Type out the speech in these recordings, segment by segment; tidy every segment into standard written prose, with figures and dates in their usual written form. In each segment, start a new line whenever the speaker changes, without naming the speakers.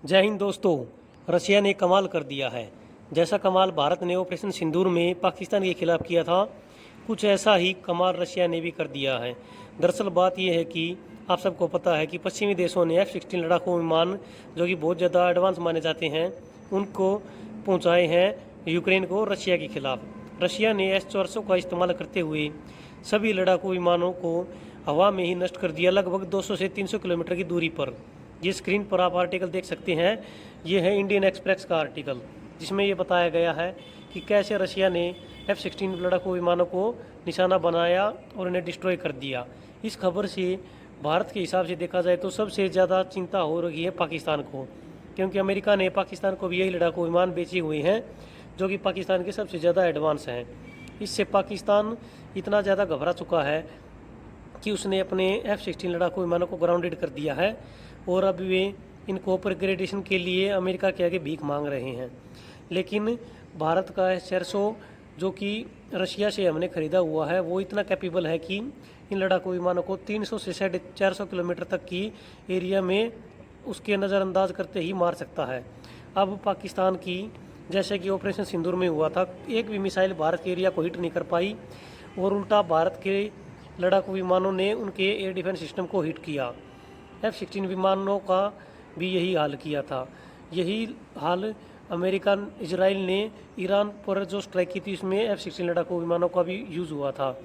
जय हिंद दोस्तों। रशिया ने कमाल कर दिया है। जैसा कमाल भारत ने ऑपरेशन सिंदूर में पाकिस्तान के खिलाफ किया था, कुछ ऐसा ही कमाल रशिया ने भी कर दिया है। दरअसल बात यह है कि आप सबको पता है कि पश्चिमी देशों ने F-16 लड़ाकू विमान, जो कि बहुत ज़्यादा एडवांस माने जाते हैं, उनको पहुंचाए हैं यूक्रेन को रशिया के खिलाफ। रशिया ने S-400 का इस्तेमाल करते हुए सभी लड़ाकू विमानों को हवा में ही नष्ट कर दिया, लगभग 200 से 300 किलोमीटर की दूरी पर। ये स्क्रीन पर आप आर्टिकल देख सकते हैं। ये है इंडियन एक्सप्रेस का आर्टिकल, जिसमें ये बताया गया है कि कैसे रशिया ने F-16 लड़ाकू विमानों को निशाना बनाया और इन्हें डिस्ट्रॉय कर दिया। इस खबर से भारत के हिसाब से देखा जाए तो सबसे ज़्यादा चिंता हो रही है पाकिस्तान को, क्योंकि अमेरिका ने पाकिस्तान को भी यही लड़ाकू विमान बेचे हुए हैं, जो कि पाकिस्तान के सबसे ज़्यादा एडवांस हैं। इससे पाकिस्तान इतना ज़्यादा घबरा चुका है कि उसने अपने F-16 लड़ाकू विमानों को ग्राउंडेड कर दिया है और अब वे इनको अपग्रेडेशन के लिए अमेरिका के आगे भीख मांग रहे हैं। लेकिन भारत का S-400, जो कि रशिया से हमने ख़रीदा हुआ है, वो इतना कैपेबल है कि इन लड़ाकू विमानों को 300 से 450 किलोमीटर तक की एरिया में उसके नज़रअंदाज करते ही मार सकता है। अब पाकिस्तान की, जैसे कि ऑपरेशन सिंदूर में हुआ था, एक भी मिसाइल भारत के एरिया को हिट नहीं कर पाई और उल्टा भारत के लड़ाकू विमानों ने उनके एयर डिफेंस सिस्टम को हिट किया। F-16 विमानों का भी यही हाल किया था। यही हाल अमेरिका इजराइल ने ईरान पर जो स्ट्राइक की थी, उसमें F-16 लड़ाकू विमानों का भी यूज़ हुआ था।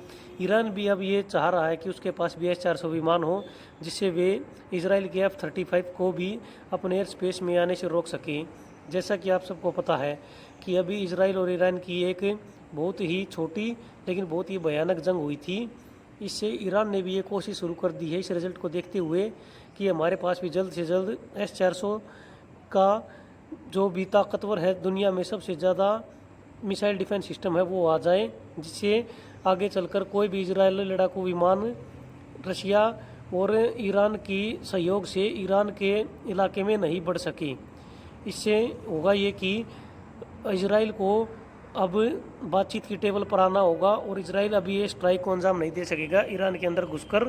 ईरान भी अब ये चाह रहा है कि उसके पास भी S-400 विमान हो, जिससे वे इजराइल के F-35 को भी अपने एयर स्पेस में आने से रोक सकें। जैसा कि आप सबको पता है कि अभी इजराइल और ईरान की एक बहुत ही छोटी लेकिन बहुत ही भयानक जंग हुई थी। इससे ईरान ने भी ये कोशिश शुरू कर दी है, इस रिजल्ट को देखते हुए, कि हमारे पास भी जल्द से जल्द S-400 का, जो भी ताकतवर है, दुनिया में सबसे ज़्यादा मिसाइल डिफेंस सिस्टम है, वो आ जाए, जिससे आगे चलकर कोई भी इजराइल लड़ाकू विमान रशिया और ईरान की सहयोग से ईरान के इलाके में नहीं बढ़ सके। इससे होगा ये कि इजराइल को अब बातचीत की टेबल पर आना होगा और इजराइल अभी ये स्ट्राइक को अंजाम नहीं दे सकेगा ईरान के अंदर घुसकर।